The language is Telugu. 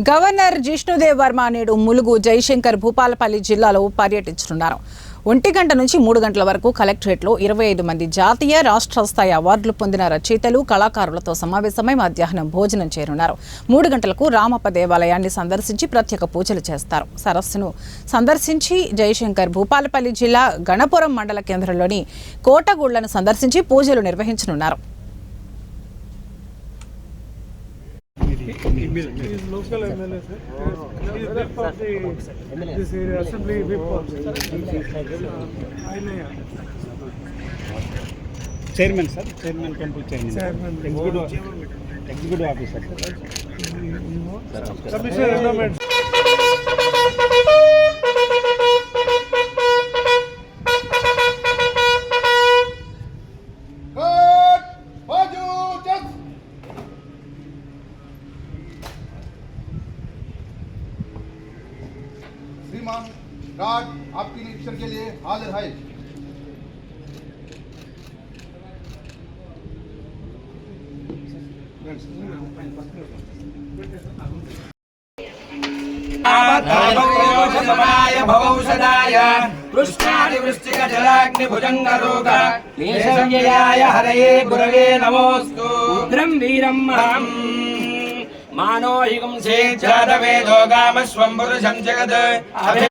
గవర్నర్ జిష్ణుదేవ్ వర్మ నేడు ములుగు జయశంకర్ భూపాలపల్లి జిల్లాలో పర్యటించనున్నారు. 1 గంట నుంచి 3 గంటల వరకు కలెక్టరేట్లో 25 మంది జాతీయ రాష్ట్ర స్థాయి అవార్డులు పొందిన రచయితలు కళాకారులతో సమావేశమై మధ్యాహ్నం భోజనం చేరున్నారు. 3 గంటలకు రామప్ప దేవాలయాన్ని సందర్శించి ప్రత్యేక పూజలు చేస్తారు. సరస్సును సందర్శించి జయశంకర్ భూపాలపల్లి జిల్లా గణపురం మండల కేంద్రంలోని కోటగుళ్లను సందర్శించి పూజలు నిర్వహించనున్నారు. He is local MLA, sir. He is whip of this area, assembly whip of Chairman, sir. Chairman, temple chairman. Chairman. Executive officer, sir. Commissioner Endowment. श्रीमान राज आपके निरीक्षण के लिए हाजिर है। मानो हिगुं से जातवेदो गामस्वं पुरुषं जगत्